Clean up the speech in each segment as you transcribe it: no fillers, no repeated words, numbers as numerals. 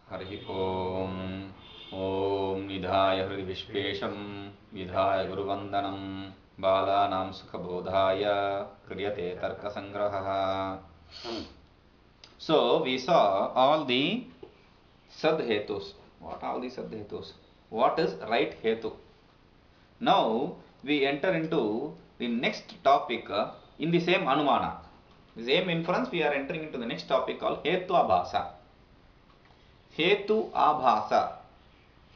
हरि ओम ओम निधाय हृदि विश्वेशं विधाय गुरुवंदनं बालानां सुखबोधाय क्रियते तर्कसंग्रहः. So we saw all the sadhetus. What are the sadhetus? What is right hetu? Now we enter into the next topic in the same anumana. The same inference we are entering into the next topic called Hetvabhasa. Hetvabhasa.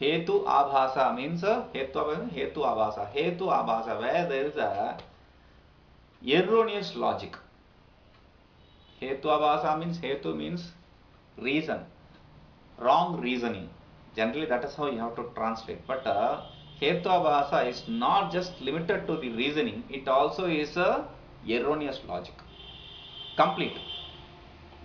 Hetvabhasa means Hetvabhasa. Hetvabhasa, where there is a erroneous logic. Hetvabhasa means reason, wrong reasoning. Generally, that is how you have to translate. But Hetvabhasa is not just limited to the reasoning; it also is a erroneous logic. Complete.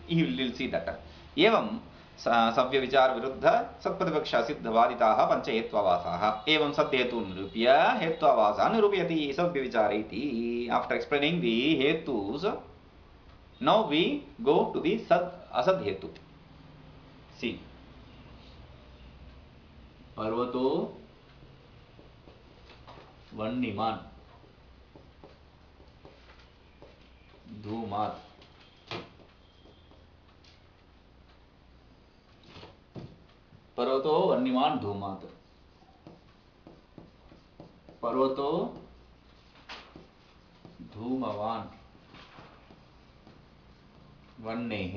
You will see that. Evam सव्य विचार विरुद्ध सत्प्रतिपक्ष सिद्धवादिताः पंच हेत्वाभासाः एवं सद्हेतु निरूप्य हेत्वाभासः निरूपयति सव्य विचार इति. After explaining the hetus, now we go to the asad hetu. See, पर्वतो वह्निमान् धूमात् पर्वतो वह्निमान् धूमात्. पर्वतो धूमवान् वह्नेः.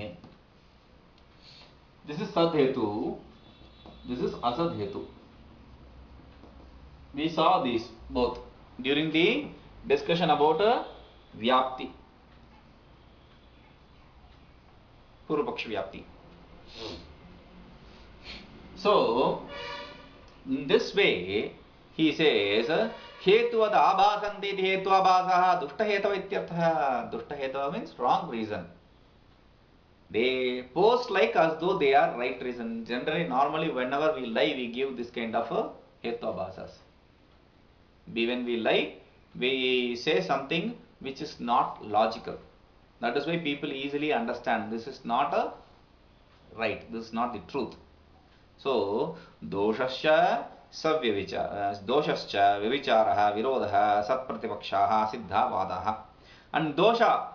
This is sad hetu, this is asad hetu. We saw these both during the discussion about vyapti, purvapaksha vyapti. So in this way he says hetuvad abhasanti hetvabhasah dushta hetava ityarthah. Dushta hetava means wrong reason. They pose like as though they are right reason. Generally, normally whenever we lie, we give this kind of hetvabhasas. When we lie, we say something which is not logical. That is why people easily understand this is not a right, this is not the truth. So doshascha doshascha vivicharaha virodha satpratipakshah siddhavadah. And dosha,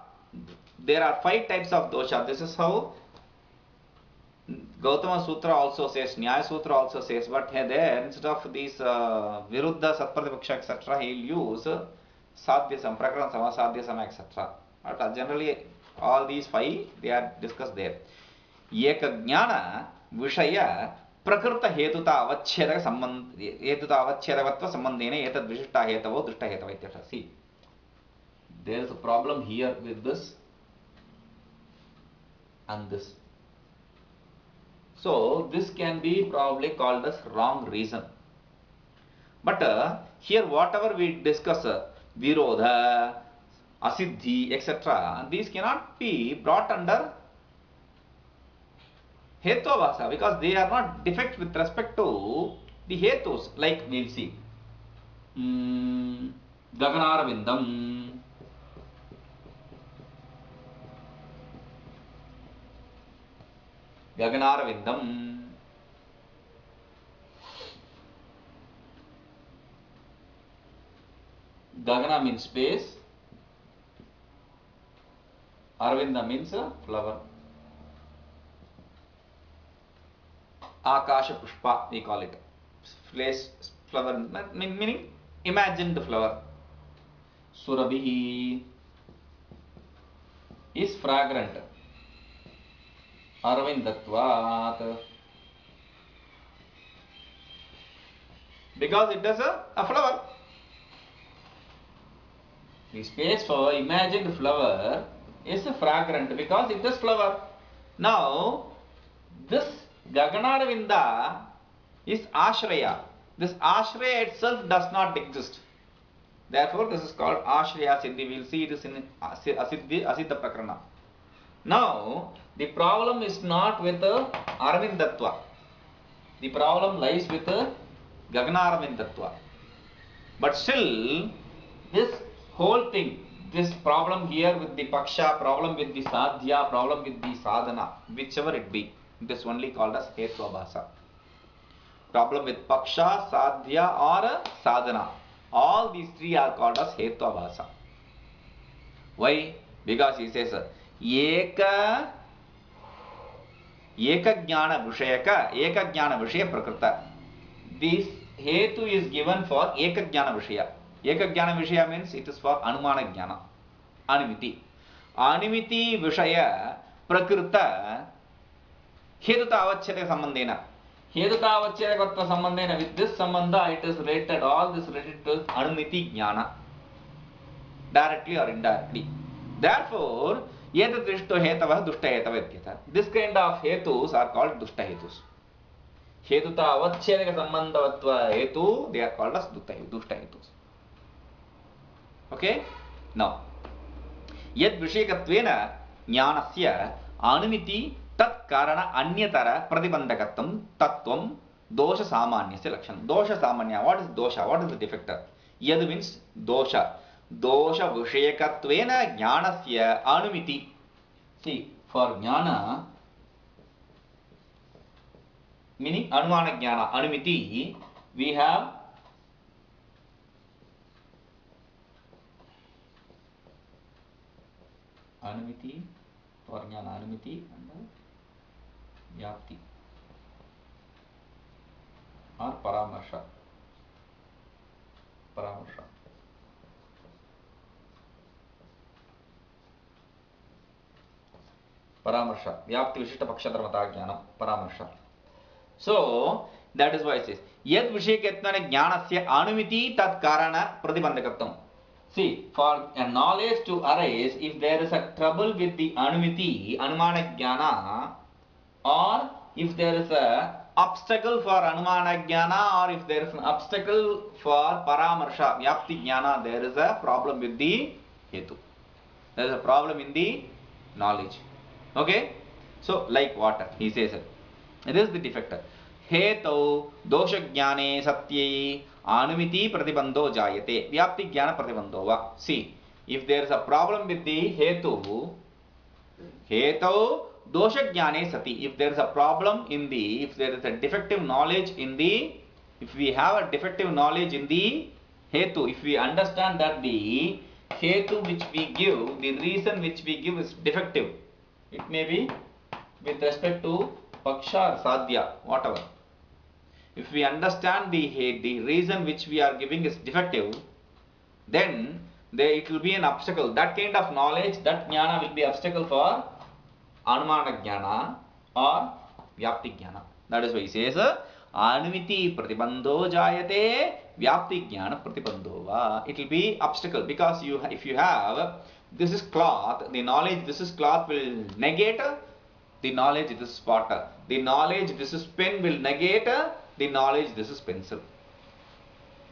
there are 5 types of dosha. This is how Gautama Sutra also says, Nyaya Sutra also says, but there instead of these viruddha satpratipaksha etc., he will use sadhyasam, prakarana sama, sadhyasama etc. But generally all these 5 they are discussed there. Eka jnana vishaya prakrita hetuta avachedaka sambandh hetuta avachedakatva sambandhena etad vishishta hetavo dushta hetava ityartha. See, there is a problem here with this and this. So this can be probably called as wrong reason. But here whatever we discuss, virodha, asiddhi, etc., these cannot be brought under hetvabhasa because they are not defect with respect to the hetus. Like we'll see, Gaganarvindam. Gaganarvindam. Gagana means space. Arvinda means a flower. Akasha Pushpa we call it. Place flower meaning imagine the flower. Surabhi is fragrant. Arvindatvat, because it is a flower. The space for imagined flower is fragrant because it is flower. Now this Gaganarvinda is ashraya. This ashraya itself does not exist. Therefore this is called ashraya siddhi. We will see this in asiddha prakarana. Now the problem is not with Arvindatva. The problem lies with Gaganarvindatva. But still, this whole thing, this problem here with the Paksha, problem with the Sadhya, problem with the Sadhana, whichever it be, This only called as Hetvabhasa. Problem with Paksha, Sadhya or Sadhana. All these three are called as Hetvabhasa. Why? Because he says, Eka Jnana Vishaya Prakrita. This Hetu is given for Eka Jnana Vishaya. Eka Jnana Vishaya means it is for Anumana Jnana. Animiti. Animiti Vishaya Prakrita Hetuta Avachyate Sambandhena. Hetuta Avachyate Gatva Sambandhena. With this Sambandha, it is related, all this related to Anumiti Jnana. Directly or indirectly. Therefore, Yetadrishto Hetavah Dushta Hetavatyata. This kind of Hetus are called Dushta Hetus. Hetuta Avachyate Sambandhavatva Hetu, they are called as Dushta Hetus. Okay? Now, Yad Vishekatvena Jnanasya Anumiti Tat Karana Anyatara Pratibandhakatam Tattvam Dosha Samanyasya Lakshanam. Dosha Samanya. What is dosha? What is the defector? Yad means dosha. Dosha Vishekatvena Jnanasya Anumiti. See, for Jnana, meaning Anumana Jnana, Anumiti, we have Anumiti, for Jnana Anumiti and Vyapti or Paramarsha. Paramarsha. Paramarsha. Vyapti Vishishta Pakshadharmata Jnanam. Paramarsha. So, that is why it says, Yad Vishekatmana Jnanasya Anumiti Tat Karana Pratibandhakatam. See, for a knowledge to arise, if there is a trouble with the Anumiti, Anumana Jnana, or if there is a obstacle for Anumana Jnana, or if there is an obstacle for Paramarsha, Vyapti Jnana, there is a problem with the Hetu. There is a problem in the knowledge. Okay? So, like water, he says it. It is the defector. Heto dosha jnane satyai anumiti pratibandho jayate. Vyapti jnana pratibandho va. See, if there is a problem with the hetu dosha jnane sati. If there is a problem in the, if there is a defective knowledge in the, if we have a defective knowledge in the hetu, if we understand that the hetu which we give, the reason which we give is defective, it may be with respect to Paksha or Sadhya, whatever. If we understand the reason which we are giving is defective, then it will be an obstacle. That kind of knowledge, that jnana will be obstacle for Anumana jnana or Vyapti jnana. That is why he says, Anumiti pratibandho jayate Vyapti jnana pratibandho va. It will be obstacle because if you have, this is cloth, the knowledge this is cloth will negate the knowledge this is water. The knowledge this is pen will negate the knowledge this is pencil.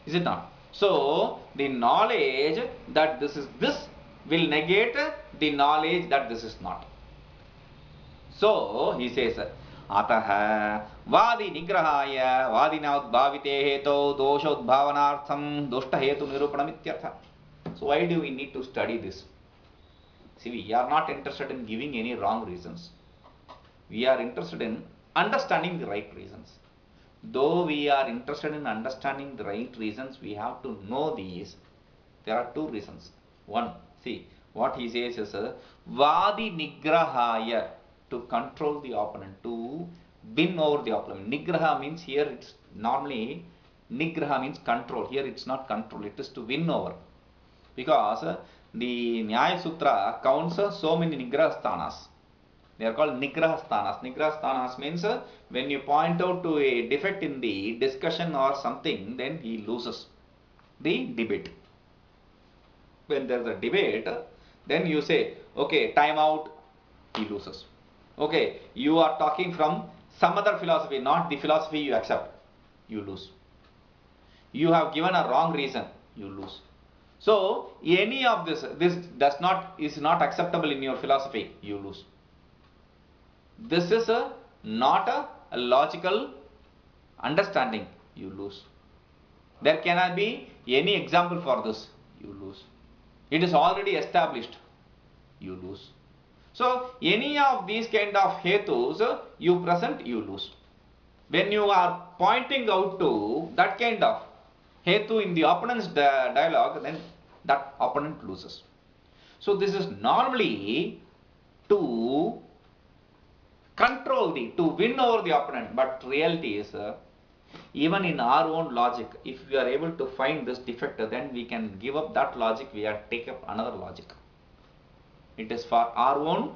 Is it not? So, the knowledge that this is this will negate the knowledge that this is not. So, he says, Ataha Vadi Nigrahaya Vadina Udbhavite Heto Dosha Udbhavanartham Doshta Hetu Nirupanamityartha. So, why do we need to study this? See, we are not interested in giving any wrong reasons. We are interested in understanding the right reasons. Though we are interested in understanding the right reasons, we have to know these. There are two reasons. One, see, what he says is Vadi Nigrahaya, to control the opponent, to win over the opponent. Nigraha means here it's normally, Nigraha means control. Here it's not control, it is to win over. Because the Nyaya Sutra counts so many Nigraha sthanas. They are called Nigraha sthanas. Nigraha sthanas means when you point out to a defect in the discussion or something, then he loses the debate. When there is a debate, then you say, okay, time out, he loses. Okay, you are talking from some other philosophy, not the philosophy you accept, you lose. You have given a wrong reason, you lose. So, any of this is not acceptable in your philosophy, you lose. This is not a logical understanding, you lose. There cannot be any example for this, you lose. It is already established, you lose. So any of these kind of hetus you present, you lose. When you are pointing out to that kind of hetu in the opponent's dialogue, then that opponent loses. So this is normally to control to win over the opponent, but reality is even in our own logic, if we are able to find this defect, then we can give up that logic, we have to take up another logic. It is for our own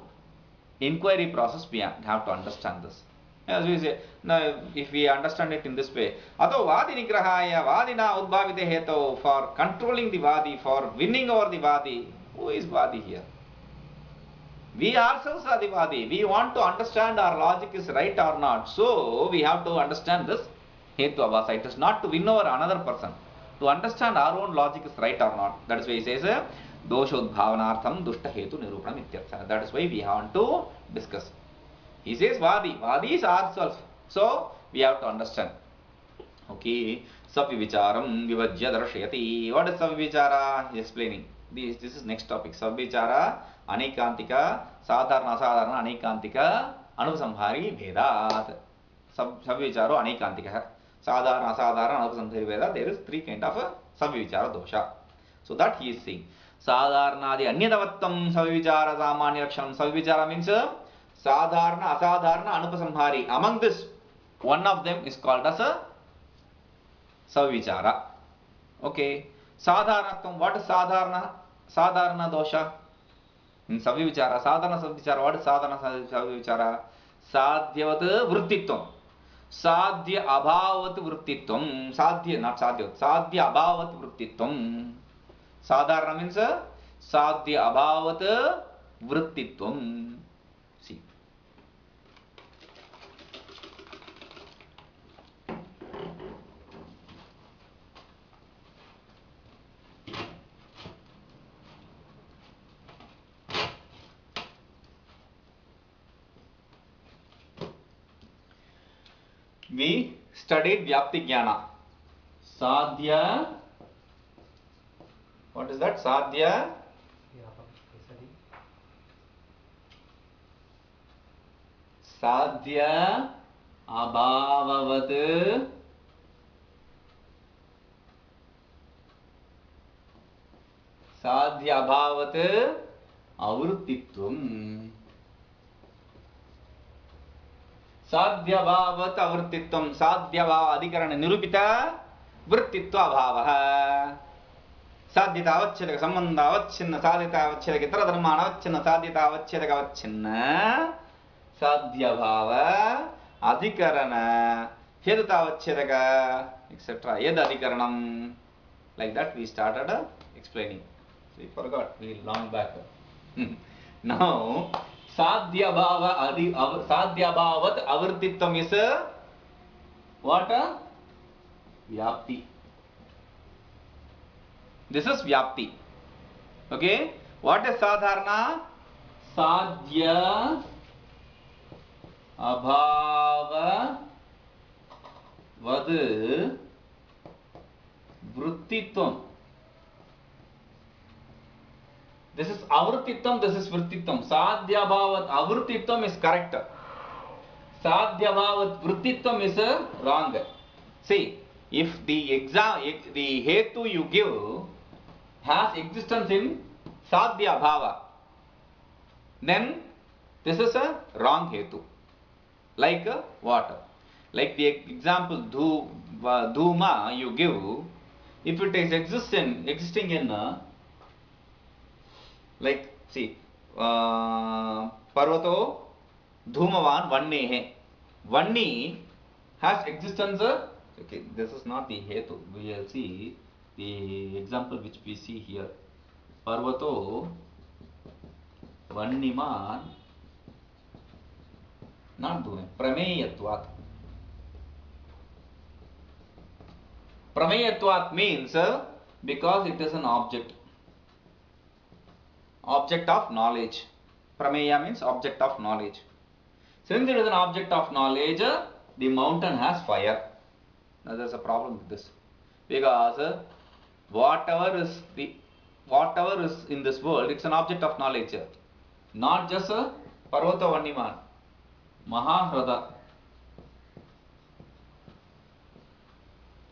inquiry process, we have to understand this. As we say, now if we understand it in this way, Ato Vadi Nigrahaya Vadina Udbhavite Heto, for controlling the Vadi, for winning over the Vadi. Who is Vadi here? We ourselves are the Vadi. We want to understand our logic is right or not. So we have to understand this Hetvabhasa. It is not to win over another person. To understand our own logic is right or not. That is why he says Doshodbhavanartham Dushta Hetu Nirupanam Ityartha. That is why we want to discuss. He says Vadi. Vadi is ourselves. So we have to understand. Okay. Savivicharam Vivajya Darshayati. What is Savivichara? He is explaining. This is next topic. Savivichara Anekantika Sadharana Sadharana Anekantika Anupasamhari Vedat. Savivicharo Anekantika Sadharana Sadharana Anupasamhari Vedat. There is three kind of Savivichara dosha. So that he is saying. Sadharana the Anyadavattam Savivichara Samanya Rakshanam. Savivichara means Sadharana Asadharana Anupasamhari. Among this, one of them is called as a Savivichara. Okay. Sadharanatvam. What is Sadharana? Sadharana dosha. In Savivichara. Sadharana Savivichara. What is Sadharana Savivichara? Sadhyavat Vrittitvam. Sadhya Abhavat Vrittitvam. Sadhya, not Sadhya. Sadhya Abhavat Vrittitvam. Sadharana means Sadhya Abhavat Vrittitvam. See. We studied Vyapti Jnana. Sadhya. What is that? Sadhya. Sadhya Abhavavat Sadhya Abhavat Avruttitvam. Sadhyabhavat avrtitvam. Sadhyabhava adhikarana nirupita vrittitva abhavaha. Sadhyata avachchedaka sambandha avachchinna sadhyata avachchedaka itara dharmana avachchinna sadhyata avachchedaka avachchinna sadhyabhava adhikarana hetuta avachchedaka etc. Yad adhikaranam. Like that we started explaining. So we forgot, we long back. Now Sadhyabhavat avartitvam is what? Vyapti. This is Vyapti. Okay. What is Sadharana? Sadhya Abhava Vad Vrittitvam. This is avrtitvam, this is vrittitvam. Sadhyabhavat avrtitvam is correct. Sadhyabhavat vrittitvam is wrong. See, if the hetu you give has existence in sadhyabhava, then this is a wrong hetu. Like water. Like the example dhuma you give, if it is existing in like, see, Parvato Dhumavan Vannehe. Vanni has existence. Okay, this is not the hetu. We will see the example which we see here. Parvato Vanniman. Not Dhume. Prameyatvat. Prameyatvat means because it is an object. Object of knowledge. Prameya means object of knowledge. Since it is an object of knowledge, the mountain has fire. Now there is a problem with this. Because whatever is in this world, it's an object of knowledge. Not just Parvata Vanniman. Mahahrada.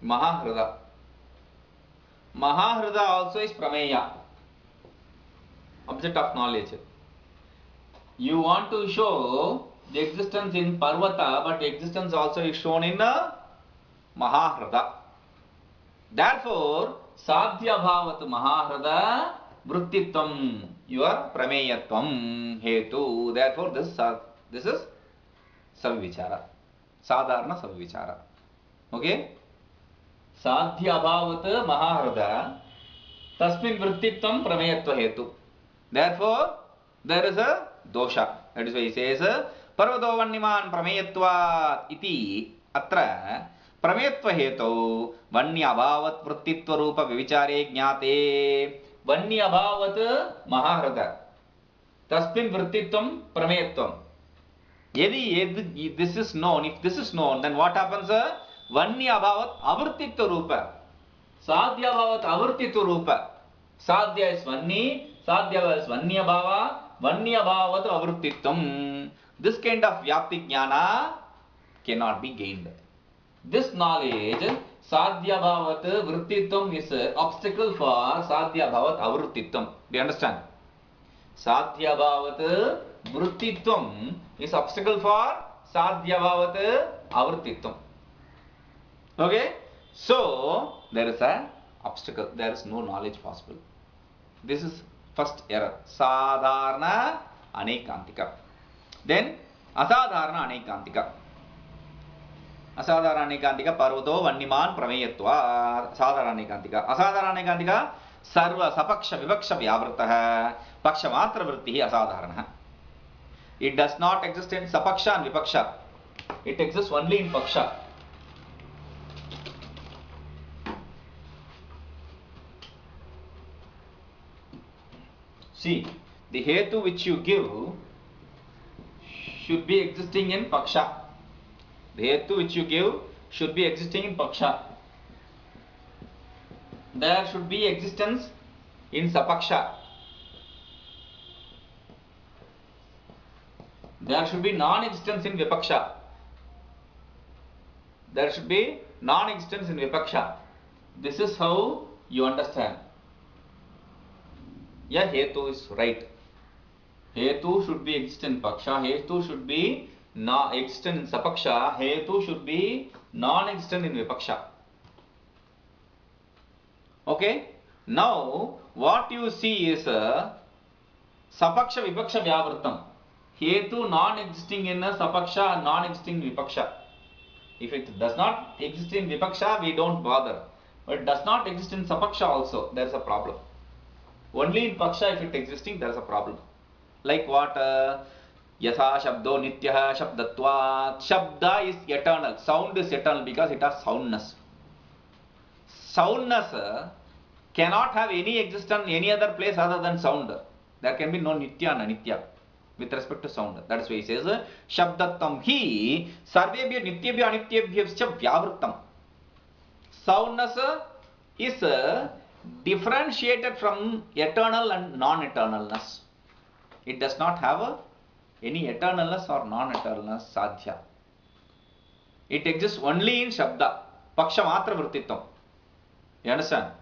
Mahahrada. Mahahrada also is Prameya. Object of knowledge. You want to show the existence in Parvata, but existence also is shown in Mahahrada. Therefore, Sadhya Bhavat Mahahrada Vrittitvam, your Prameyatvam Hetu. Therefore, this is Savichara. Sadharana Savichara. Okay? Sadhya Bhavat Mahahrada Tasmin Vrittitvam Prameyatva Hetu. Therefore, there is a dosha. That is why he says Parvado Vanniman Prameyatva iti atra Prameyatva hetu Vanya Bhavat Vrittitva Rupa Vivichare Jnate Vanya Bhavat Mahahrada Tasmin Vrittitvam Prameyatvam. Yedi this is known, if this is known, then what happens? Vanya Bhavat Avrtitva Rupa. Sadhya Bhavat Avrtitva Rupa. Sadhya is Vanni, Sadhya is Vanya Bhava, Vanya Bhavat Avrtitvam. This kind of Vyapti Jnana cannot be gained. This knowledge, Sadhya Bhavat Vrittitvam, is an obstacle for Sadhya Bhavat Avrtitvam. Do you understand? Sadhya Bhavat Vrittitvam is obstacle for Sadhya Bhavat Avrtitvam. Okay? So, there is an obstacle. There is no knowledge possible. This is first error. Sadharana Anekantika. Then, Asadharana Anekantika. Asadharana Anekantika Parvato Vanniman Prameyatva. Sadharana Anekantika. Asadharana Anekantika Sarva Sapaksha Vivaksha Vyavrtaha Paksha Matra Vrittihi Asadharana. It does not exist in Sapaksha and Vipaksha. It exists only in Paksha. See, the hetu which you give should be existing in Paksha. The hetu which you give should be existing in Paksha. There should be existence in Sapaksha. There should be non-existence in Vipaksha. There should be non-existence in Vipaksha. This is how you understand. Yeah, hetu is right. Hetu should be existent in Paksha. Hetu should be existent in Sapaksha. Hetu should be non-existent in Vipaksha. Okay? Now, what you see is Sapaksha Vipaksha Vyavritam. Hetu non-existing in Sapaksha, non-existing in Vipaksha. If it does not exist in Vipaksha, we don't bother. But it does not exist in Sapaksha also, there is a problem. Only in Paksha, if it existing, there is a problem. Like what? Yatha Shabdo Nityaha Shabdatvat. Shabda is eternal. Sound is eternal because it has soundness. Soundness cannot have any existence in any other place other than sound. There can be no Nitya and Anitya with respect to sound. That is why he says Shabdattam hi sarvebhya nityebhya anityebhyascha vyavrittam. Soundness is differentiated from eternal and non-eternalness. It does not have any eternalness or non-eternalness sadhya. It exists only in Shabda. Paksha Matra Vrittitvam. You understand?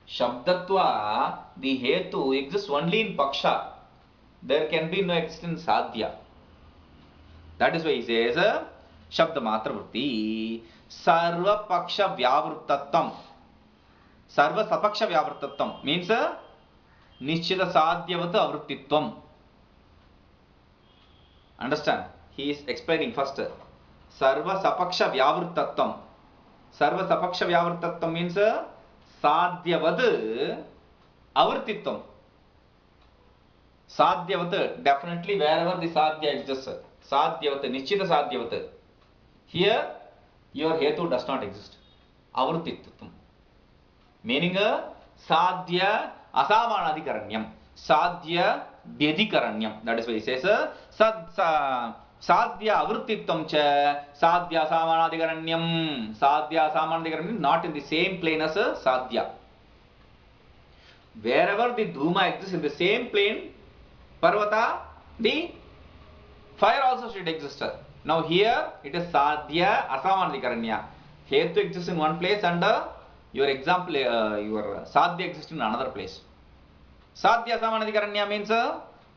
Shabdatva, the hetu, exists only in Paksha. There can be no existence sadhya. That is why he says Shabda Matra Vritti. Sarva Paksha Vyavrittatam. Sarva Sapaksha Vyavrittatam means Nishchita Sadhyavata Avrittitvam. Understand? He is explaining first. Sarva Sapaksha Vyavrittatam. Sarva Sapaksha Vyavrittatam means Sadhyavad Avrittitvam. Sadhyavat, definitely wherever the sadhya exists. Sadhyavat, Nishchita Sadhyavat. Here, your hetu does not exist. Avrittitvam. Meaning sadhya asamanadikaranyam. Sadhya vyadikaranyam. That is why he says sadhya avrittitvam cha sadhya asamanadikaranyam. Sadhya asamanadikaranyam not in the same plane as sadhya. Wherever the dhuma exists in the same plane, Parvata the fire also should exist. Now here it is sadhya asamanadikaranya. Hetu exists in one place and your example, your sadhya exists in another place. Sadhya asamanadikaranya means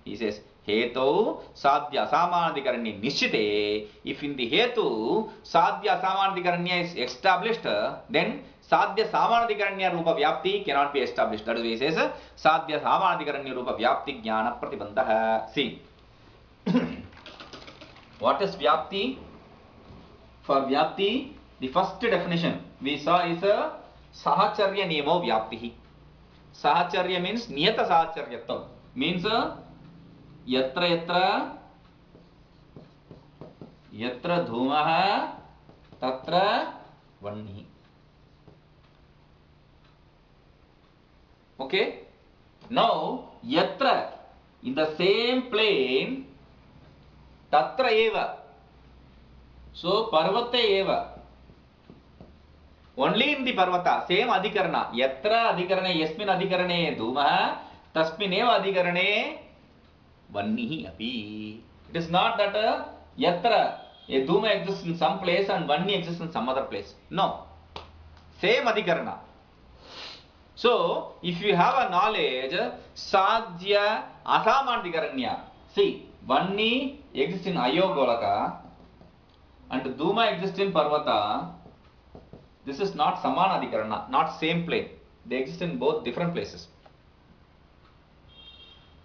he says hetu sadhya asamanadikaranya nishchite. If in the hetu sadhya asamanadikaranya is established, then sadhya samanadikaranya rupa vyapti cannot be established. That is why he says sadhya samanadikaranya rupa vyapti jnana pratibandha. See. What is vyapti? For vyapti, the first definition we saw is a sahacharya niyamo vyaptihi. Sahacharya means niyata sahacharyatvam. Means yatra dhumaha tatra vannihi. Okay? Now, yatra, in the same plane, tatra eva. So, parvata eva. Only in the parvata, same adhikarana. Yatra adhikarane, yasmin adhikarane dhumaha, tasmin eva adhikarane vannihi api. It is not that yatra, a dhuma exists in some place and vanni exists in some other place. No. Same adhikarana. So, if you have a knowledge, sadhya asamanadikaranya. See, vanni exists in ayogolaka and dhuma exists in parvata. This is not samanadikarana, not same plane. They exist in both different places.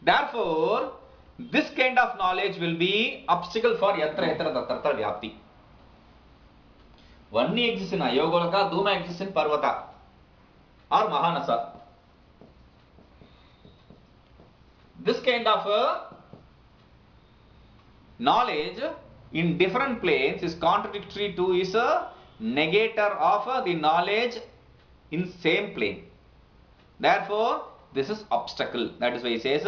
Therefore, this kind of knowledge will be obstacle for yatra tatra vyapti. Vanni exists in ayogolaka, dhuma exists in parvata or mahanasa. This kind of knowledge in different planes is contradictory to is a negator of the knowledge in same plane. Therefore, this is obstacle. That is why he says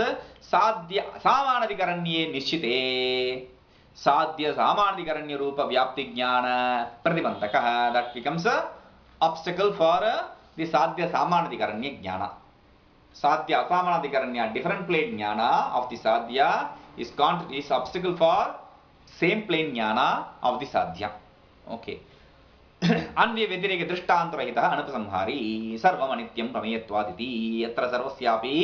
sadhya samanadikaranye nishchite. Sadhya samanadikaranya rupa vyapti jnana pratibandhaka. That becomes a obstacle for the sadhya samanadikaranya jnana. Sadhya asamanadikaranya different plane jnana of the sadhya is obstacle for same plane jnana of the sadhya. Okay. अन्वे व्यतिरेक दृष्टान्तरहितः अनुपसंहारी सर्वम् अनित्यं प्रमेयत्वादिति यत्र सर्वस्यापि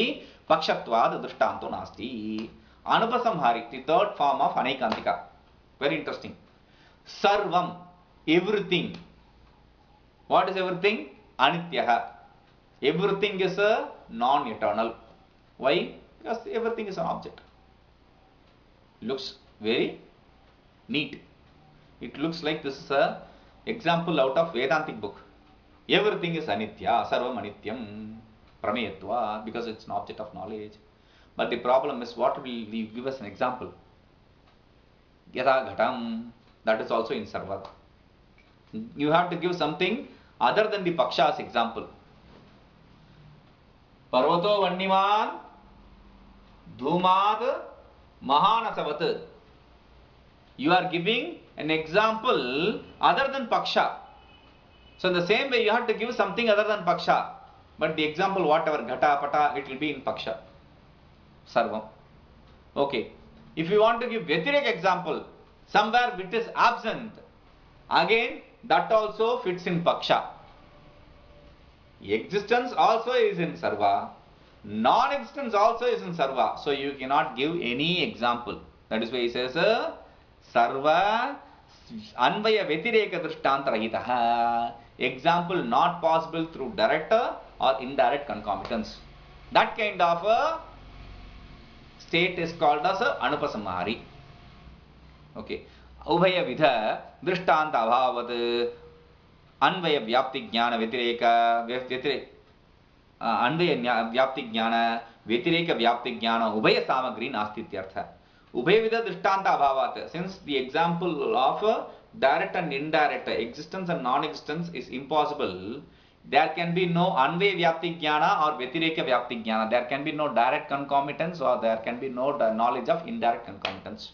पक्षत्वाद् दृष्टान्तो नास्ति. Anupasamhari, the third form of anaikantika. Very interesting. Sarvam, everything. What is everything? Anityaha. Everything is a non-eternal. Why? Because everything is an object. Looks very neat. It looks like this is a example out of Vedantic book. Everything is anitya, sarvam anityam, prameyatva, because it's an object of knowledge. But the problem is, what will you give us an example? Yatha ghatam, that is also in sarva. You have to give something other than the paksha's example. Parvato vanniman dhumad mahanasavat. You are giving an example other than paksha. So in the same way, you have to give something other than paksha. But the example, whatever, ghata, pata, it will be in paksha. Sarvam. Okay. If you want to give Vyatirek example, somewhere which is absent, again, that also fits in paksha. Existence also is in sarva. Non-existence also is in sarva. So you cannot give any example. That is why he says, sarva anvaya vyatireka drishtantarahitaha. Example not possible through direct or indirect concomitance. That kind of a state is called as anupasamhari. Okay. Ubhaya vidha drishtanta abhavat anvaya vyapti jnana vyatireka anvaya vyapti jnana vyatireka vyapti jnana ubhaya samagri nasti ityartha. Ubhaya vidha drishtanta abhavat. Since the example of direct and indirect existence and non-existence is impossible, there can be no anvaya vyapti jnana or vyatireka vyapti jnana. There can be no direct concomitance or there can be no knowledge of indirect concomitance.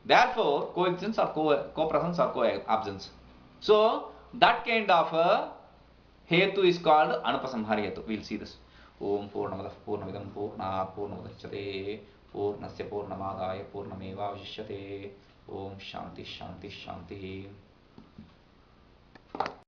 Therefore, coexistence or co-presence or co-absence. So, that kind of hetu is called anupasamhari hetu. We will see this. Om Purnamadaః Purnamidam Purnat Purnamudachyate पूर्णस्य पूर्णमादाय पूर्णमेवावशिष्यते. ओम शांति शांति शांति.